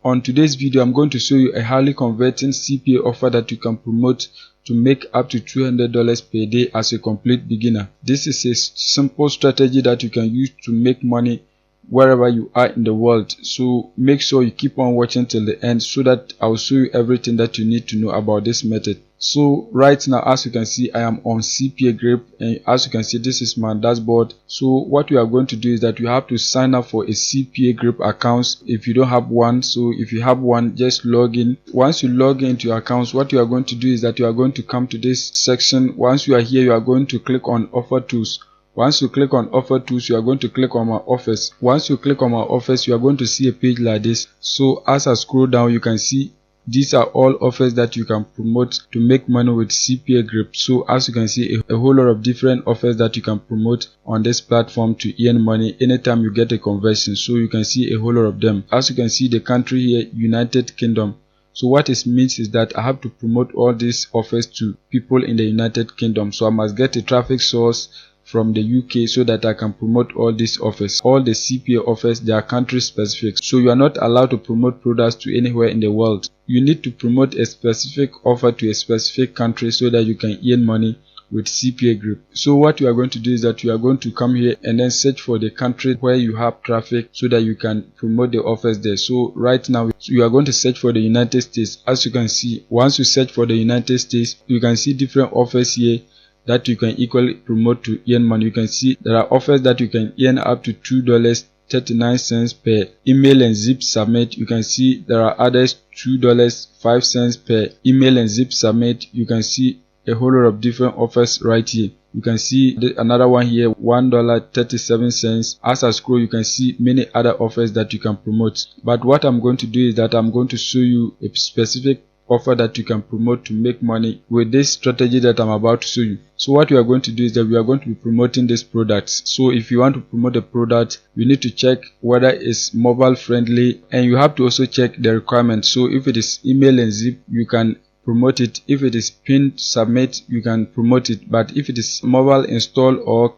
On today's video, I'm going to show you a highly converting CPA offer that you can promote to make up to $200 per day as a complete beginner. This is a simple strategy that you can use to make money wherever you are in the world. So make sure you keep on watching till the end so that I'll show you everything that you need to know about this method. So right now, as you can see, I am on CPA Grip, and as you can see, this is my dashboard. So what we are going to do is that you have to sign up for a CPA Grip account if you don't have one. So if you have one, just log in. Once you log into your accounts, what you are going to do is that you are going to come to this section. Once you are here, you are going to click on Offer Tools. Once you click on Offer Tools, you are going to click on My Offers. Once you click on My Offers, you are going to see a page like this. So as I scroll down, you can see these are all offers that you can promote to make money with CPA Grip. So as you can see, a whole lot of different offers that you can promote on this platform to earn money anytime you get a conversion. So you can see a whole lot of them. As you can see, the country here, United Kingdom. So what it means is that I have to promote all these offers to people in the United Kingdom. So I must get a traffic source from the UK so that I can promote all these offers. All the CPA offers, they are country specific, so you are not allowed to promote products to anywhere in the world. You need to promote a specific offer to a specific country so that you can earn money with CPA Grip. So what you are going to do is that you are going to come here and then search for the country where you have traffic so that you can promote the offers there. So right now you are going to search for the United States. As you can see, once you search for the United States, you can see different offers here that you can equally promote to earn money. You can see there are offers that you can earn up to $2.39 per email and zip submit. You can see there are others $2.05 per email and zip submit. You can see a whole lot of different offers right here. You can see another one here, $1.37. As I scroll, you can see many other offers that you can promote. But what I'm going to do is that I'm going to show you a specific offer that you can promote to make money with this strategy that I'm about to show you. So what we are going to do is that we are going to be promoting this product. So if you want to promote a product, you need to check whether it's mobile friendly, and you have to also check the requirements. So if it is email and zip, you can promote it. If it is pin submit, you can promote it. But if it is mobile install or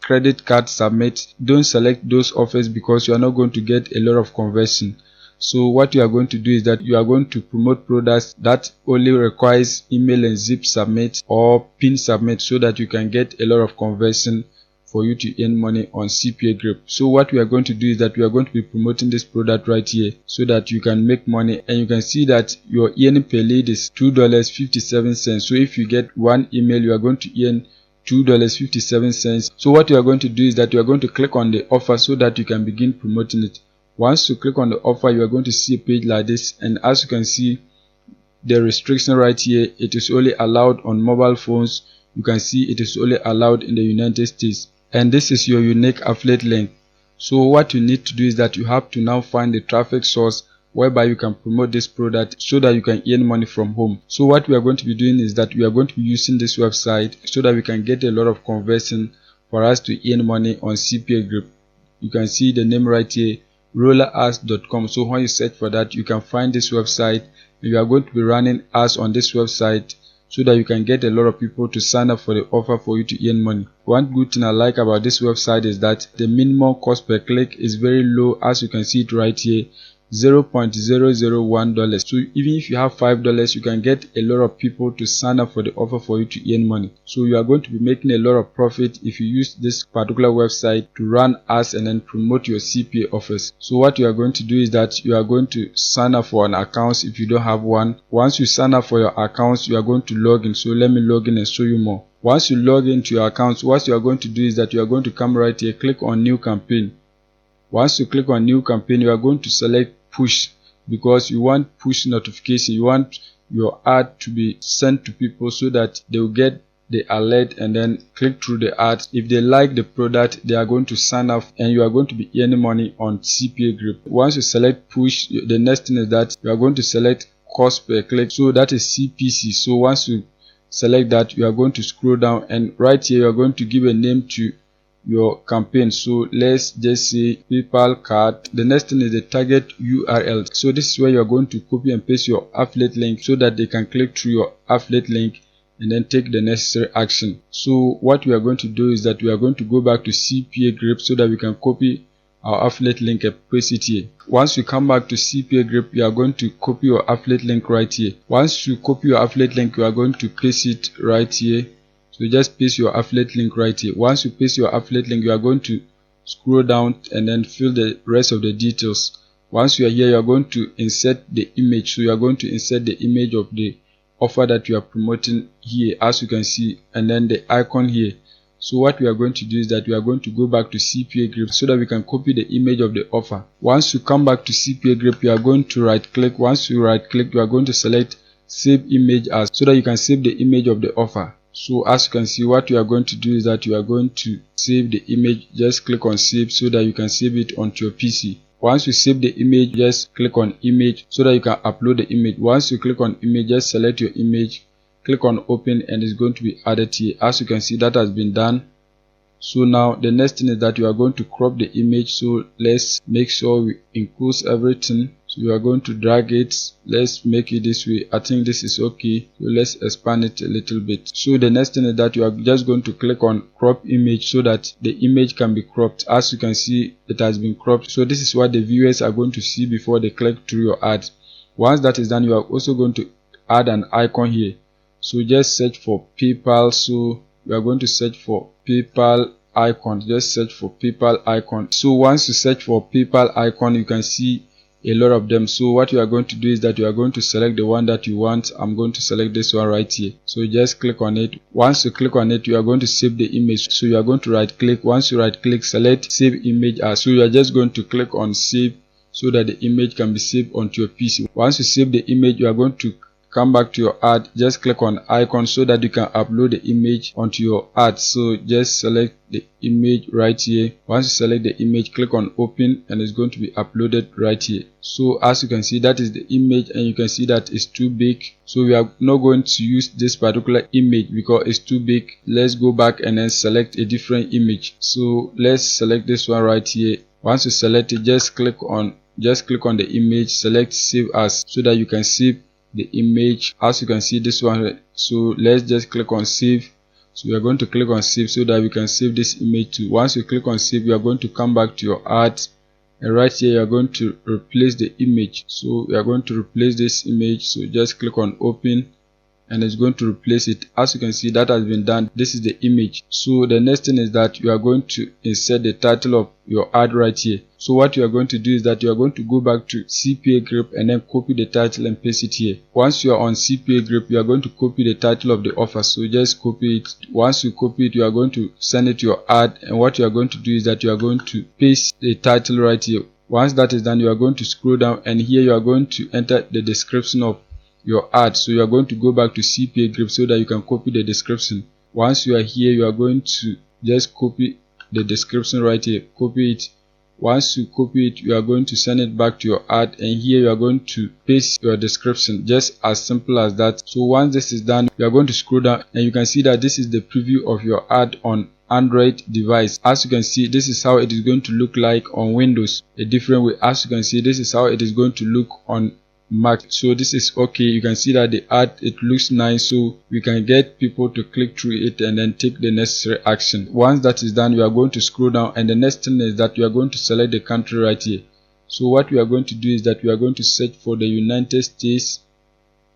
credit card submit, don't select those offers because you are not going to get a lot of conversion. So what you are going to do is that you are going to promote products that only requires email and zip submit or pin submit so that you can get a lot of conversion for you to earn money on CPA Grip. So what we are going to do is that we are going to be promoting this product right here so that you can make money, and you can see that your earning per lead is $2.57. So if you get one email, you are going to earn $2.57. So what you are going to do is that you are going to click on the offer so that you can begin promoting it. Once you click on the offer, you are going to see a page like this, and as you can see the restriction right here, it is only allowed on mobile phones. You can see it is only allowed in the United States, and this is your unique affiliate link. So what you need to do is that you have to now find the traffic source whereby you can promote this product so that you can earn money from home. So what we are going to be doing is that we are going to be using this website so that we can get a lot of conversion for us to earn money on CPA Grip. You can see the name right here, rollerads.com. So when you search for that, you can find this website, and you are going to be running ads on this website so that you can get a lot of people to sign up for the offer for you to earn money. One good thing I like about this website is that the minimum cost per click is very low, as you can see it right here, $0.001. So even if you have $5, you can get a lot of people to sign up for the offer for you to earn money. So you are going to be making a lot of profit if you use this particular website to run ads and then promote your CPA offers. So what you are going to do is that you are going to sign up for an account if you don't have one. Once you sign up for your accounts, you are going to log in. So let me log in and show you more. Once you log into your accounts, what you are going to do is that you are going to come right here, click on new campaign. Once you click on new campaign, you are going to select push because you want push notification. You want your ad to be sent to people so that they will get the alert and then click through the ads. If they like the product, they are going to sign up, and you are going to be earning money on CPA Grip. Once you select push, the next thing is that you are going to select cost per click. So that is CPC. So once you select that, you are going to scroll down, and right here you are going to give a name to your campaign. So let's just say PayPal card. The next thing is the target URL. So this is where you're going to copy and paste your affiliate link so that they can click through your affiliate link and then take the necessary action. So what we are going to do is that we are going to go back to CPA Grip so that we can copy our affiliate link and paste it here. Once you come back to CPA Grip, you are going to copy your affiliate link right here. Once you copy your affiliate link, you are going to paste it right here. So just paste your affiliate link right here. Once you paste your affiliate link, you are going to scroll down and then fill the rest of the details. Once you are here, you are going to insert the image. So you are going to insert the image of the offer that you are promoting here, as you can see, and then the icon here. So what we are going to do is that we are going to go back to CPA Grip so that we can copy the image of the offer. Once you come back to CPA Grip, you are going to right click. Once you right click, you are going to select save image as, so that you can save the image of the offer. So as you can see, what you are going to do is that you are going to save the image. Just click on save so that you can save it onto your PC. Once you save the image, just click on image so that you can upload the image. Once you click on image, just select your image, click on open, and it's going to be added here. As you can see, that has been done. So now the next thing is that you are going to crop the image. So let's make sure we include everything. So you are going to drag it. Let's make it this way. I think this is okay. So let's expand it a little bit. So the next thing is that you are just going to click on crop image so that the image can be cropped. As you can see, it has been cropped. So this is what the viewers are going to see before they click through your ad. Once that is done, you are also going to add an icon here. So just search for PayPal. So we are going to search for PayPal icon. Just search for PayPal icon. So once you search for PayPal icon, you can see a lot of them. So what you are going to do is that you are going to select the one that you want. I'm going to select this one right here. So just click on it. Once you click on it, you are going to save the image. So you are going to right click. Once you right click, select save image as. So you are just going to click on save so that the image can be saved onto your PC. Once you save the image, you are going to come back to your ad. Just click on icon so that you can upload the image onto your ad. So just select the image right here. Once you select the image, click on open, and it's going to be uploaded right here. So as you can see, that is the image, and you can see that it's too big. So we are not going to use this particular image because it's too big. Let's go back and then select a different image. So let's select this one right here. Once you select it, just click on the image, select save as so that you can save the image. As you can see, this one. So let's just click on save. So we are going to click on save so that we can save this image too. Once you click on save, you are going to come back to your ad, and right here you are going to replace the image. So we are going to replace this image. So just click on open, and it's going to replace it. As you can see, that has been done. This is the image. So the next thing is that you are going to insert the title of your ad right here. So what you are going to do is that you are going to go back to CPA Grip and then copy the title and paste it here. Once you are on CPA Grip, you are going to copy the title of the offer. So just copy it. Once you copy it, you are going to send it to your ad, and what you are going to do is that you are going to paste the title right here. Once that is done, you are going to scroll down, and here you are going to enter the description of your ad. So you are going to go back to CPA Grip so that you can copy the description. Once you are here, you are going to just copy the description right here. Copy it. Once you copy it, you are going to send it back to your ad, and here you are going to paste your description. Just as simple as that. So once this is done, you are going to scroll down, and you can see that this is the preview of your ad on Android device. As you can see, this is how it is going to look like on Windows, a different way. As you can see, this is how it is going to look on Mac. So this is okay. You can see that the ad, it looks nice, so we can get people to click through it and then take the necessary action. Once that is done, you are going to scroll down, and the next thing is that you are going to select the country right here. So what we are going to do is that we are going to search for the United States,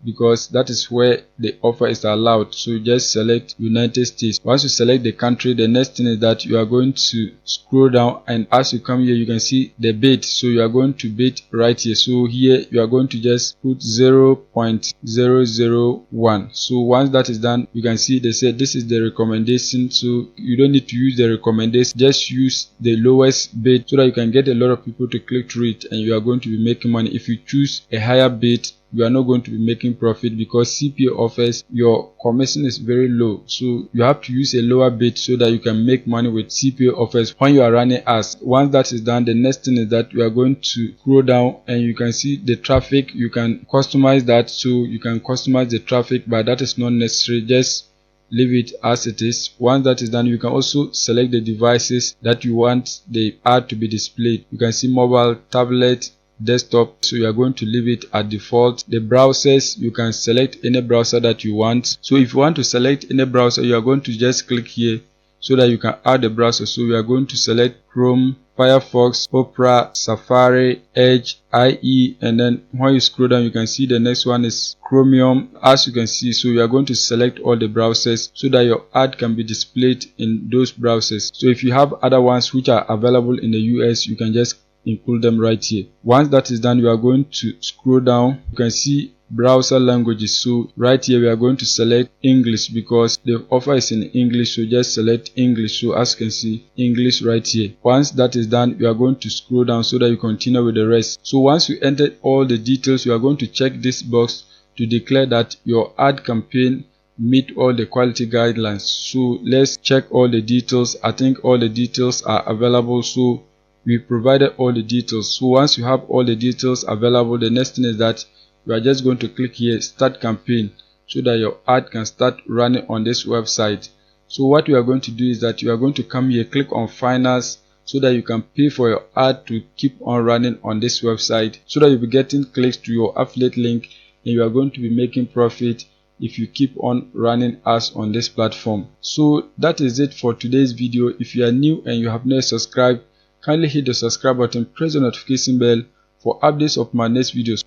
because that is where the offer is allowed. So you just select United States. Once you select the country, the next thing is that you are going to scroll down, and as you come here, you can see the bid. So you are going to bid right here. So here you are going to just put 0.001. So once that is done, you can see they said this is the recommendation. So you don't need to use the recommendation, just use the lowest bid so that you can get a lot of people to click through it, and you are going to be making money. If you choose a higher bid, you are not going to be making profit, because CPA offers, your commission is very low. So you have to use a lower bid so that you can make money with CPA offers when you are running ads. Once that is done, the next thing is that you are going to scroll down, and you can see the traffic. You can customize that. So you can customize the traffic, but that is not necessary. Just leave it as it is. Once that is done, you can also select the devices that you want the ad to be displayed. You can see mobile, tablet, desktop. So you are going to leave it at default. The browsers, you can select any browser that you want. So if you want to select any browser, you are going to just click here so that you can add the browser. So we are going to select Chrome, Firefox, Opera, Safari, Edge, IE, and then when you scroll down you can see the next one is Chromium. As you can see, so you are going to select all the browsers so that your ad can be displayed in those browsers. So if you have other ones which are available in the US, you can just include them right here. Once that is done, you are going to scroll down. You can see browser languages. So right here we are going to select English because the offer is in English, so just select English. So as you can see, English right here. Once that is done, you are going to scroll down so that you continue with the rest. So once you enter all the details, you are going to check this box to declare that your ad campaign meet all the quality guidelines. So let's check all the details. I think all the details are available, so we provided all the details. So once you have all the details available, the next thing is that you are just going to click here start campaign so that your ad can start running on this website. So what we are going to do is that you are going to come here, click on finance so that you can pay for your ad to keep on running on this website, so that you'll be getting clicks to your affiliate link and you are going to be making profit if you keep on running ads on this platform. So that is it for today's video. If you are new and you have not subscribed, kindly hit the subscribe button, press the notification bell for updates of my next videos.